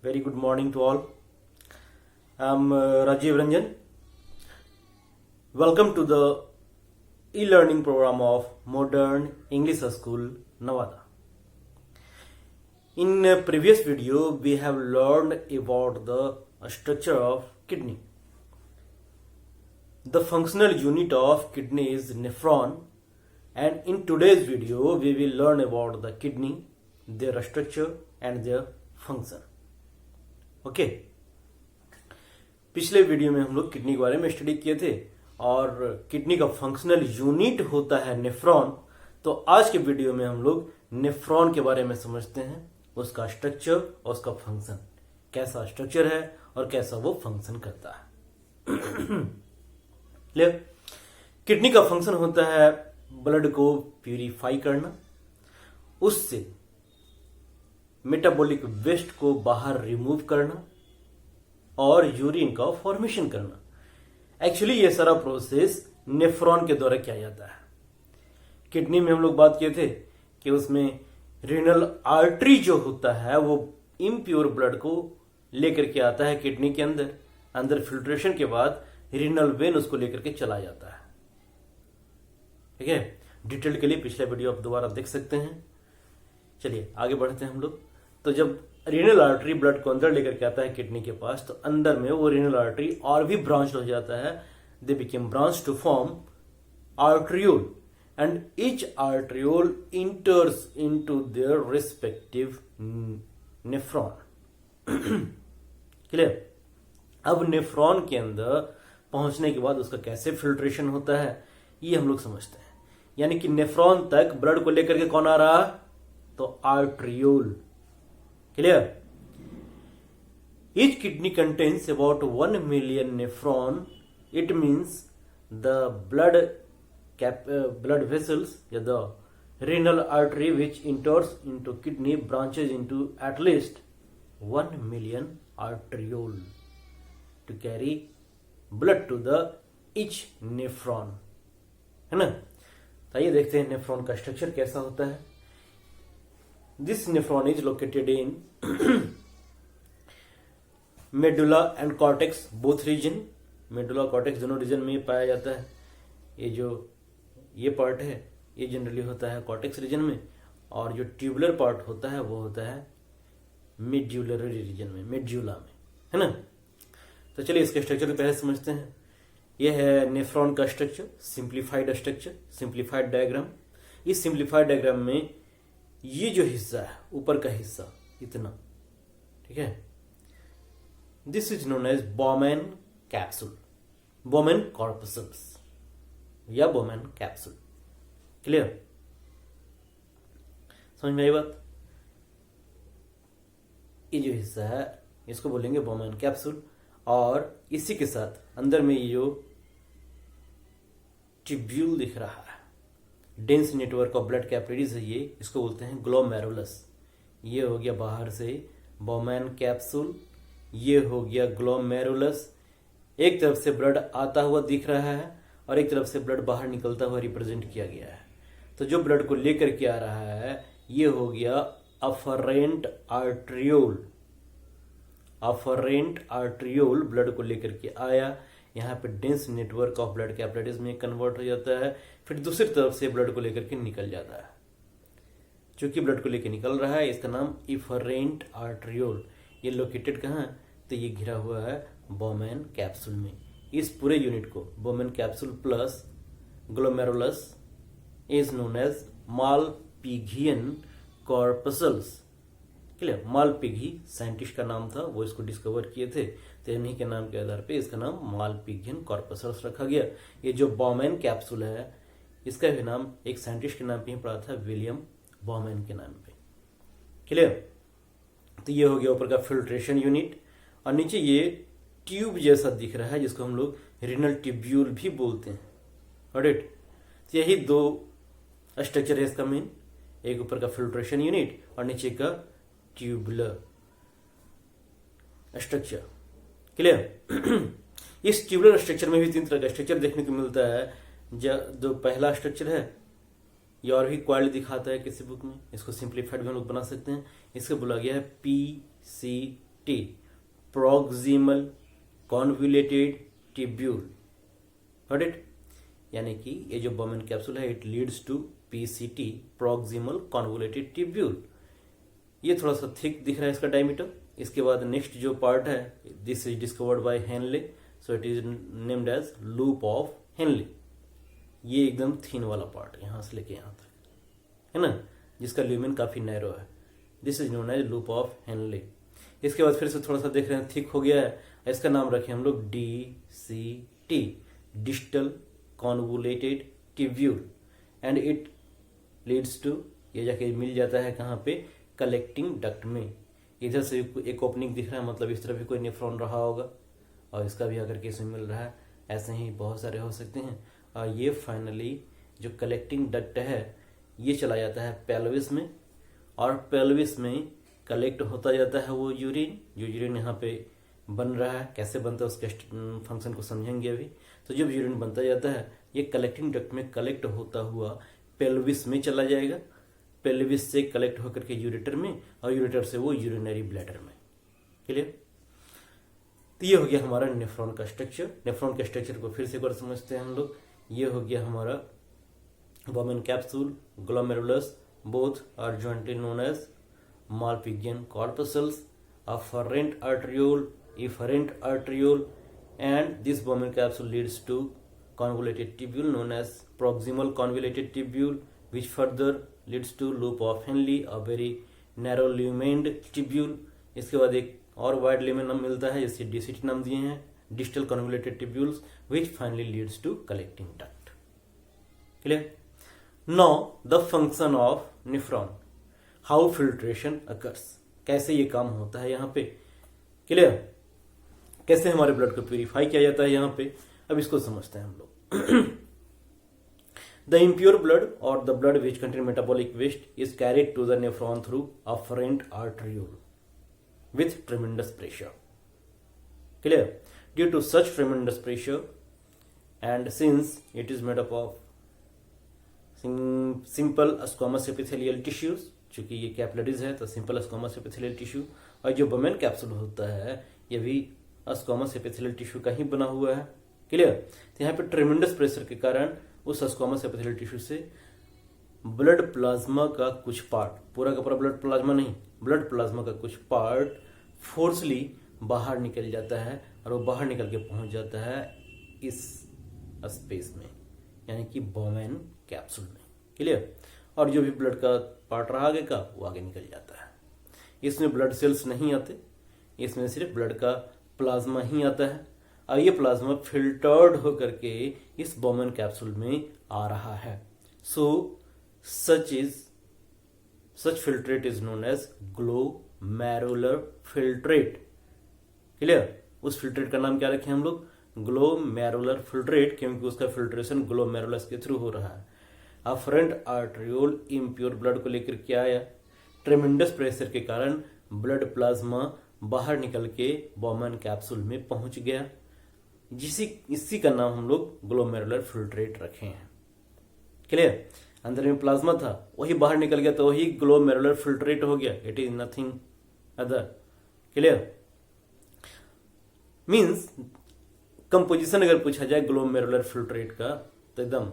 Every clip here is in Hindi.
Very good morning to all. I'm Rajiv Ranjan. Welcome to the e-learning program of Modern English School, Nevada. In a previous video, we have learned about the structure of kidney. The functional unit of kidney is nephron, and in today's video, we will learn about the kidney, their structure and their function. Okay पिछले वीडियो में हम लोग किडनी के बारे में स्टडी किए थे और किडनी का फंक्शनल यूनिट होता है नेफ्रॉन। तो आज के वीडियो में हम लोग नेफ्रॉन के बारे में समझते हैं, उसका स्ट्रक्चर और उसका फंक्शन, कैसा स्ट्रक्चर है और कैसा वो फंक्शन करता है। क्लियर? किडनी का फंक्शन होता है ब्लड को प्यूरिफाई करना, उससे मेटाबॉलिक वेस्ट को बाहर रिमूव करना और यूरिन का फॉर्मेशन करना। एक्चुअली ये सारा प्रोसेस नेफ्रॉन के द्वारा किया जाता है। किडनी में हम लोग बात किए थे कि उसमें रीनल आर्टरी जो होता है वो इम्प्योर ब्लड को लेकर के आता है किडनी के अंदर फिल्ट्रेशन के बाद रीनल वेन उसको लेकर के चला जाता है। ठीक है, डिटेल के लिए पिछला वीडियो आप दोबारा देख सकते हैं। चलिए आगे बढ़ते हैं हम लोग। तो जब रीनल आर्टरी ब्लड को अंदर लेकर के आता है किडनी के पास, तो अंदर में वो रीनल आर्टरी और भी ब्रांच हो जाता है। They became branch to form arteriole and each arteriole enters into their respective nephron. Clear? अब नेफ्रॉन के अंदर पहुंचने के बाद उसका कैसे फिल्ट्रेशन होता है ये हम लोग समझते हैं। यानी कि नेफ्रॉन तक ब्लड को लेकर के कौन आ रहा? तो arteriole. Clear? Each kidney contains about 1 million nephron. It means the blood vessels, the renal artery which enters into kidney branches into at least 1 million arteriole to carry blood to the each nephron. है ना? तो आइए देखते हैं नेफ्रॉन का स्ट्रक्चर कैसा होता है। This nephron is located in medulla and cortex both region. medulla cortex दोनों रीजन में पाया जाता है। ये पार्ट है ये जनरली होता है कॉर्टेक्स रीजन में, और जो ट्यूबुलर पार्ट होता है वो होता है मेड्यूलरी रीजन में, मेड्यूला में, है ना। तो चलिए इसके स्ट्रक्चर को पहले समझते हैं। यह है नेफ्रॉन का structure, simplified structure, simplified diagram. इस सिंप्लीफाइड डायग्राम में ये जो हिस्सा है, ऊपर का हिस्सा इतना, ठीक है, this is known as Bowman capsule, Bowman corpuscles या बोमेन कैप्सूल। क्लियर? समझ में आई बात? ये जो हिस्सा है इसको बोलेंगे बोमेन कैप्सूल, और इसी के साथ अंदर में ये जो ट्यूब्यूल दिख रहा है, dense network of blood capillaries है ये, इसको बोलते हैं ग्लोमेरुलस। ये हो गया बाहर से बोमेन कैप्सूल, ये हो गया ग्लोमेरुलस। एक तरफ से ब्लड आता हुआ दिख रहा है और एक तरफ से ब्लड बाहर निकलता हुआ रिप्रेजेंट किया गया है। तो जो ब्लड को लेकर के आ रहा है ये हो गया afferent arteriole. Afferent arteriole blood को लेकर के आया, यहाँ पे dense network of blood capillaries में कन्वर्ट हो जाता है, फिर दूसरी तरफ से ब्लड को लेकर के निकल जाता है। चूंकि ब्लड को लेकर निकल रहा है इसका नाम इफरेंट आर्ट्रियोल। ये लोकेटेड कहाँ? तो ये घिरा हुआ है बोमेन कैप्सूल में। इस पूरे यूनिट को Bowman capsule plus glomerulus is known as Malpighian corpuscles. Clear? Malpighi scientist का नाम था, वो इसको डिस्कवर किए थे, तो इन्हीं के नाम के आधार पे इसका नाम मालपिघियन कॉर्पसल्स रखा गया। ये जो बोमेन कैप्सूल है इसका भी नाम एक साइंटिस्ट के नाम पे ही पड़ा था, विलियम बोमेन के नाम पे। क्लियर? तो ये हो गया ऊपर का फिल्ट्रेशन यूनिट, और नीचे ये ट्यूब जैसा दिख रहा है जिसको हम लोग रीनल ट्यूब्यूल भी बोलते हैं। ऑलराइट? तो यही दो स्ट्रक्चर है इसका मेन, एक ऊपर का फिल्ट्रेशन यूनिट और नीचे का ट्यूबुलर स्ट्रक्चर। क्लियर? इस ट्यूबुलर स्ट्रक्चर में भी तीन तरह का स्ट्रक्चर देखने को मिलता है। जो पहला स्ट्रक्चर है ये और भी क्वालिटी दिखाता है किसी बुक में, इसको सिंप्लीफाइड भी हम लोग बना सकते हैं। इसको बोला गया है T, proximal convoluted tubule. Got it? यानी कि ये जो बोमेन कैप्सूल है it leads to PCT, proximal convoluted tubule. ये थोड़ा सा थिक दिख रहा है इसका डायमीटर। इसके बाद नेक्स्ट जो पार्ट है, this is discovered by Henle, so it is named as loop of Henle. ये एकदम थिन वाला पार्ट यहां से लेके यहां तक है ना, जिसका ल्यूमेन काफी नैरो है। This is known as loop of Henley. इसके बाद फिर से थोड़ा सा देख रहे हैं थिक हो गया है, इसका नाम रखे हम लोग DCT, distal convoluted tubule, and it leads to, ये जाके मिल जाता है कहाँ पे, कलेक्टिंग डक्ट में। इधर से एक ओपनिंग दिख रहा है, मतलब इस तरफ भी कोई नेफ्रॉन रहा होगा और इसका भी आकर के इसमें मिल रहा है। ऐसे ही बहुत सारे हो सकते हैं। और ये फाइनली जो कलेक्टिंग डक्ट है ये चला जाता है पेल्विस में, और पेल्विस में कलेक्ट होता जाता है वो यूरिन, जो यूरिन यहाँ पे बन रहा है। कैसे बनता है उसके फंक्शन को समझेंगे अभी। तो जब यूरिन बनता जाता है ये कलेक्टिंग डक्ट में कलेक्ट होता हुआ पेल्विस में चला जाएगा, पेल्विस से कलेक्ट होकर के यूरेटर में, और यूरेटर से वो यूरिनरी ब्लैडर में। क्लियर? तो ये हो गया हमारा नेफ्रॉन का स्ट्रक्चर। नेफ्रॉन के स्ट्रक्चर को फिर से एक बार समझते हैं हम लोग। ये हो गया हमारा Bowman capsule, glomerulus, both are jointly known as Malpighian corpuscles, afferent arteriole, efferent arteriole, and this Bowman capsule leads to convoluted tubule known as proximal convoluted tubule, which further leads to loop of Henle, a very narrow lumened tubule. इसके बाद एक और वाइड lumen मिलता है, जिसे DCT नाम दिए हैं, distal convoluted tubules, which finally leads to collecting duct. Clear? Now the function of nephron. How filtration occurs, कैसे ये काम होता है यहाँ पे। क्लियर? कैसे हमारे ब्लड को प्यूरिफाई किया जाता है यहाँ पे, अब इसको समझते हैं हम लोग। द इम्प्योर ब्लड और the blood which contain metabolic waste is carried to the nephron through afferent arteriole with tremendous pressure. Clear? Due to such tremendous pressure and since it is made up of simple squamous epithelial tissues, चूंकि ये कैपिलरीज है तो सिंपल स्क्वामस एपिथेलियल टिश्यू, और जो बोमेन कैप्सूल होता है ये भी स्क्वामस एपिथेलियल टिश्यू का ही बना हुआ है। क्लियर? तो यहाँ पे ट्रेमेंडस प्रेशर के कारण उस स्क्वामस एपिथेलियल टिश्यू से ब्लड प्लाज्मा का कुछ पार्ट, पूरा का पूरा ब्लड प्लाज्मा नहीं, ब्लड प्लाज्मा का कुछ पार्ट फोर्सली बाहर निकल जाता है, और वो बाहर निकल के पहुंच जाता है इस स्पेस में, यानी कि बोमेन कैप्सूल में। क्लियर? और जो भी ब्लड का पार्ट रहा आगे का वो आगे निकल जाता है। इसमें ब्लड सेल्स नहीं आते, इसमें सिर्फ ब्लड का प्लाज्मा ही आता है, और ये प्लाज्मा फिल्टर्ड होकर के इस बोमेन कैप्सूल में आ रहा है। So such filtrate is known as glomerular filtrate. Clear? उस फिल्ट्रेट का नाम क्या रखें हम लोग? ग्लोमेरुलर फिल्ट्रेट, क्योंकि उसका फिल्ट्रेशन ग्लोमेरुलस के थ्रू हो रहा है। अफरेंट आर्टरियोल इम्प्योर ब्लड को लेकर के आया, ट्रेमेंडस प्रेशर के कारण ब्लड प्लाज्मा बाहर निकल के बोमेन कैप्सूल में पहुंच गया, इसी का नाम हम लोग ग्लोमेरुलर फिल्ट्रेट रखे हैं। क्लियर? अंदर में प्लाज्मा था, वही बाहर निकल गया तो वही ग्लोमेरुलर फिल्ट्रेट हो गया। It is nothing other. Clear? Means composition अगर पूछा जाए ग्लोमेरुलर फिल्ट्रेट का तो एकदम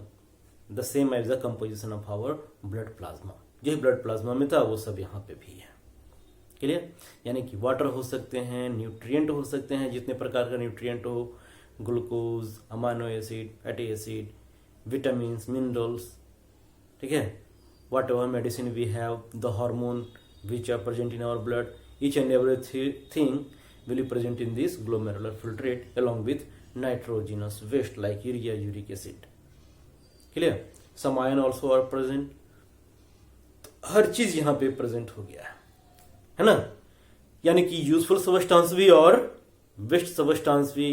the same as the composition of our blood plasma. जो ब्लड प्लाज्मा में था वो सब यहाँ पे भी है। क्लियर? यानी कि वाटर हो सकते हैं, न्यूट्रिएंट हो सकते हैं, जितने प्रकार का न्यूट्रिएंट हो, glucose, amino acid, fatty acid, vitamins, minerals, ठीक है, whatever medicine we have, the hormone which are present in our blood, each and everything will be present in this glomerular filtrate along with nitrogenous waste like urea, uric acid. Clear? Some ion also are present. हर चीज यहाँ पे प्रेजेंट हो गया है ना, यानी कि यूजफुल सबस्टांस भी और वेस्ट सबस्टांस भी,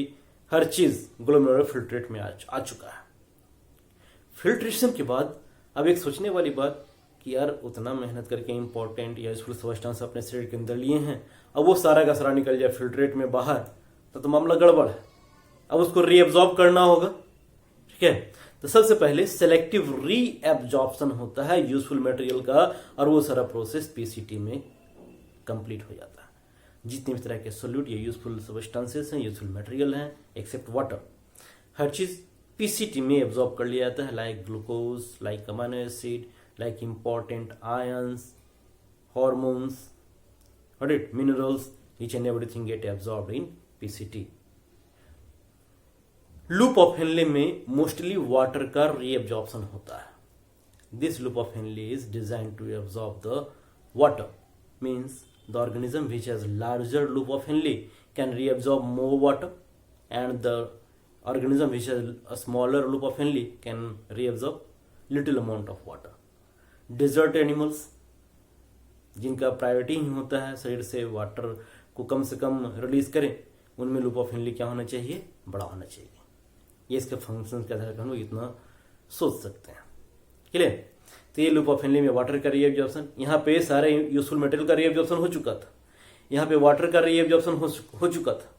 हर चीज ग्लोमेरुलर फिल्ट्रेट में आ चुका है। फिल्ट्रेशन के बाद अब एक सोचने वाली बात कि यार उतना मेहनत करके इंपॉर्टेंट या यूजफुल सबस्टांस अपने शरीर के अंदर लिए हैं, अब वो सारा का सारा निकल जाए फिल्ट्रेट में बाहर तो मामला गड़बड़ है। अब उसको रीएब्जॉर्ब करना होगा। ठीक है, तो सबसे पहले सेलेक्टिव रीएब्जॉर्प्शन होता है यूजफुल मटेरियल का, और वो सारा प्रोसेस पीसीटी में कंप्लीट हो जाता है। जितने भी तरह के सोल्यूट ये यूजफुल सब्सटेंसेस हैं, यूजफुल मटेरियल हैं, एक्सेप्ट वाटर, हर चीज पीसीटी में एब्जॉर्ब कर लिया जाता है, like glucose, like amino acid, like important ions, hormones, minerals, each and everything get absorbed in PCT. Loop of Henle में मोस्टली वाटर का रीअब्जॉर्प्शन होता है. This loop of Henle is designed to absorb the water, means the organism which has larger loop of Henle can reabsorb more water and the organism which has a smaller loop of Henle can reabsorb little amount of water. Desert animals जिनका प्रायोरिटी ही होता है शरीर से वाटर को कम से कम रिलीज करें, उनमें लूप ऑफ हेनले क्या होना चाहिए, बड़ा होना चाहिए. ये इसके फंक्शन के आधार पर हम लोग इतना सोच सकते हैं. क्लियर. तो ये लूप ऑफ हेनले में वाटर का रीअब्जॉर्प्शन, यहाँ पे सारे यूजफुल मटेरियल का रीअब्जॉर्प्शन हो चुका था, यहाँ पे वाटर का रीअब्जॉर्प्शन हो चुका था.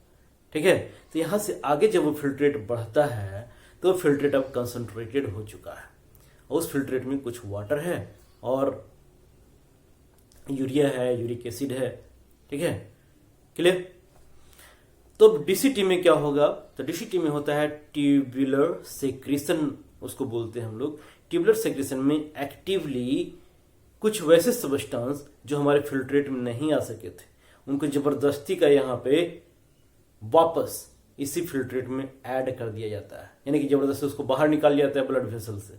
ठीक है. तो यहाँ से आगे जब वो फिल्ट्रेट बढ़ता है तो फिल्ट्रेट अब कंसंट्रेटेड हो चुका है. उस फिल्ट्रेट में कुछ वाटर है और यूरिया है, यूरिक एसिड है. ठीक है. क्लियर. तो डीसीटी में क्या होगा, तो डीसीटी में होता है ट्यूबुलर सेक्रेशन, उसको बोलते हैं हम लोग. ट्यूबुलर सेक्रेशन में एक्टिवली कुछ वैसे सब्सटेंस जो हमारे फिल्ट्रेट में नहीं आ सके थे, उनको जबरदस्ती का यहाँ पे वापस इसी फिल्ट्रेट में ऐड कर दिया जाता है. यानी कि जबरदस्ती उसको बाहर निकाल लिया जाता है ब्लड वेसल से,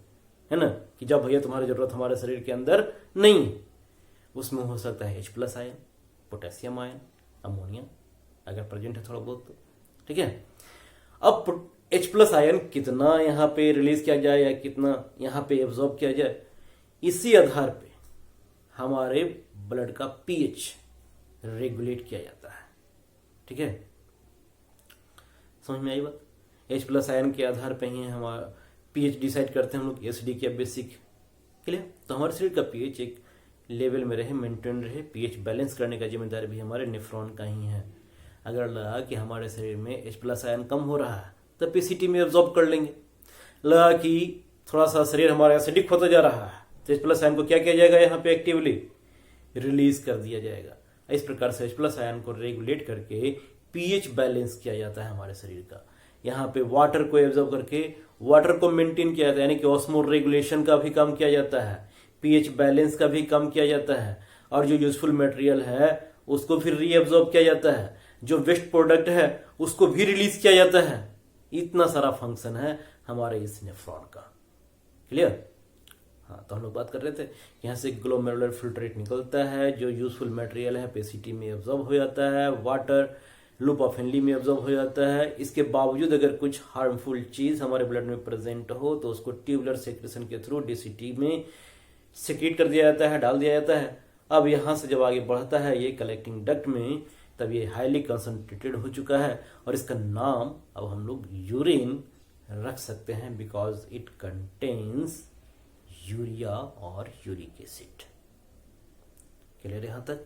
है ना, कि जब भैया तुम्हारी जरूरत हमारे शरीर के अंदर नहीं है. उसमें हो सकता है H+ ion, potassium ion, ammonia अगर प्रेजेंट है थोड़ा बहुत तो. ठीक है. अब H+ आयन कितना यहाँ पे रिलीज किया जाए या कितना यहाँ पे एब्जॉर्ब किया जाए, इसी आधार पे हमारे ब्लड का पीएच रेगुलेट किया जाता है. ठीक है. समझ में आई बात. H+ आयन के आधार पे ही हमारा पीएच डिसाइड करते हैं हम लोग, एसिडिक या बेसिक. क्लियर. तो हमारे शरीर का पीएच एक लेवल में रहे, मेंटेन रहे. पीएच बैलेंस करने का जिम्मेदारी भी हमारे नेफ्रॉन का ही है. अगर लगा कि हमारे शरीर में H+ आयन कम हो रहा है तो पीसीटी में एब्जॉर्ब कर लेंगे. लगा कि थोड़ा सा शरीर हमारा एसिडिक होता जा रहा है तो H+ आयन को क्या किया जाएगा, यहाँ पे एक्टिवली रिलीज कर दिया जाएगा. इस प्रकार से H+ आयन को रेगुलेट करके पीएच बैलेंस किया जाता है हमारे शरीर का. यहाँ पे वाटर को एब्जॉर्ब करके वाटर को मेंटेन किया जाता है, यानी कि ऑस्मोल रेगुलेशन का भी काम किया जाता है, पीएच बैलेंस का भी काम किया जाता है, और जो यूजफुल मटेरियल है उसको फिर रीअब्जॉर्ब किया जाता है, जो वेस्ट प्रोडक्ट है उसको भी रिलीज किया जाता है. इतना सारा फंक्शन है हमारे इस नेफ्रॉन का. क्लियर. हाँ, तो हम लोग बात कर रहे थे यहाँ से ग्लोमेरुलर फिल्ट्रेट निकलता है, जो यूजफुल मटेरियल है पीसीटी में एब्जॉर्ब हो जाता है, वाटर लूप ऑफ हेनले में एब्जॉर्ब हो जाता है. इसके बावजूद अगर कुछ हार्मफुल चीज हमारे ब्लड में प्रेजेंट हो तो उसको ट्यूबुलर सेक्रेशन के थ्रू डीसीटी में सेक्रेट कर दिया जाता है, डाल दिया जाता है. अब यहाँ से जब आगे बढ़ता है ये कलेक्टिंग डक्ट में, तब ये हाईली कंसंट्रेटेड हो चुका है और इसका नाम अब हम लोग यूरिन रख सकते हैं, बिकॉज इट कंटेन्स यूरिया और यूरिक एसिड. क्लियर यहाँ तक.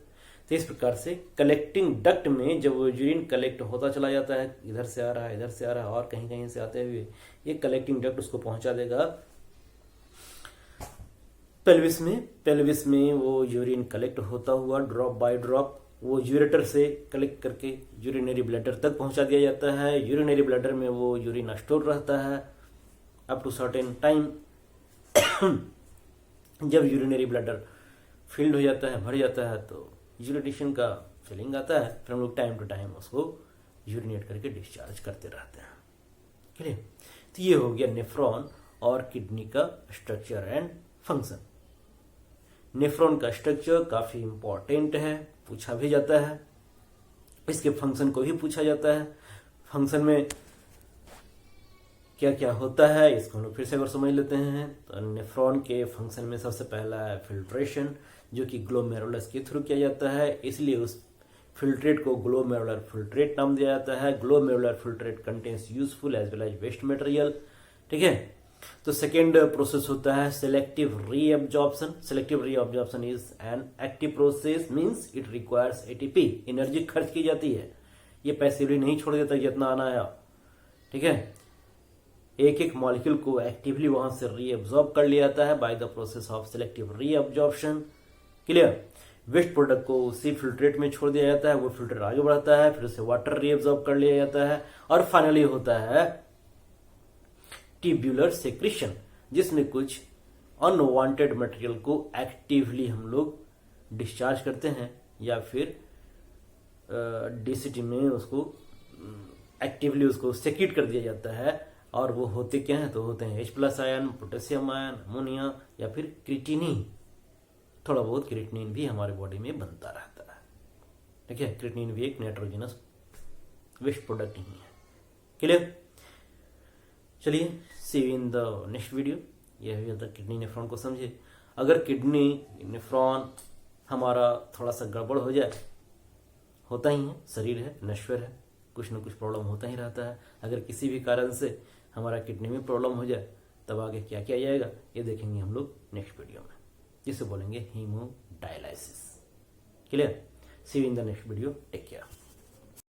तो इस प्रकार से कलेक्टिंग डक्ट में जब वो यूरिन कलेक्ट होता चला जाता है, इधर से आ रहा है, इधर से आ रहा है और कहीं कहीं से आते हुए ये कलेक्टिंग डक्ट उसको पहुंचा देगा पेल्विस में. पेल्विस में वो यूरिन कलेक्ट होता हुआ ड्रॉप बाय ड्रॉप वो यूरेटर से कलेक्ट करके यूरिनरी ब्लैडर तक पहुंचा दिया जाता है. यूरिनरी ब्लैडर में वो यूरिन स्टोर रहता है अप टू सर्टेन टाइम. जब यूरिनरी ब्लैडर फिल्ड हो जाता है, भर जाता है, तो यूरिनेशन का फीलिंग आता है. फिर हम लोग टाइम टू टाइम उसको यूरिनेट करके डिस्चार्ज करते रहते हैं. क्लियर. तो ये हो गया नेफ्रॉन और किडनी का स्ट्रक्चर एंड फंक्शन. नेफ्रॉन का स्ट्रक्चर काफी इंपॉर्टेंट है, पूछा भी जाता है. इसके फंक्शन को भी पूछा जाता है. फंक्शन में क्या क्या होता है इसको हम लोग फिर से अगर समझ लेते हैं तो नेफ्रॉन के फंक्शन में सबसे पहला है फिल्ट्रेशन, जो कि ग्लोमेरुलस के थ्रू किया जाता है. इसलिए उस फिल्ट्रेट को ग्लोमेरुलर फिल्ट्रेट नाम दिया जाता है. Glomerular filtrate contains useful as well as waste material. ठीक है. तो सेकेंड प्रोसेस होता है selective reabsorption. Selective reabsorption is an active process, means it requires ATP. Energy खर्च की जाती है, ये पैसिवली नहीं छोड़ देता जितना आना आया. ठीक है. एक एक मॉलिक्यूल को एक्टिवली वहां से रीअब्जॉर्ब कर लिया जाता है by the process of selective reabsorption. Clear. Waste product को उसी फिल्ट्रेट में छोड़ दिया जाता है, वो फिल्टर आगे बढ़ता है, फिर उसे वाटर रीअब्सॉर्ब कर लिया जाता है और फाइनली होता है ट्यूब्यूलर सेक्रेशन, जिसमें कुछ अनवांटेड मटेरियल को एक्टिवली हम लोग डिस्चार्ज करते हैं या फिर डीसीटी में उसको एक्टिवली उसको सेक्रेट कर दिया जाता है। और वो होते क्या हैं, तो होते हैं H+ ion, potassium ion, ammonia या फिर क्रिएटिनिन। थोड़ा बहुत क्रिएटिनिन भी हमारे बॉडी में बनता रहता है। ठीक है, क्रिएटिनिन भी एक नाइट्रोजनस वेस्ट प्रोडक्ट ही है। क्लियर? चलिए, see you in the next video. यह भी होता किडनी नेफ्रॉन को समझे। अगर किडनी नेफ्रॉन हमारा थोड़ा सा गड़बड़ हो जाए, होता ही है, शरीर है, नश्वर है, कुछ न कुछ प्रॉब्लम होता ही रहता है। अगर किसी भी कारण से हमारा किडनी में प्रॉब्लम हो जाए, तब आगे क्या किया जाएगा ये देखेंगे हम लोग नेक्स्ट वीडियो में, जिसे बोलेंगे haemodialysis. Clear? See you in the next video. Take care.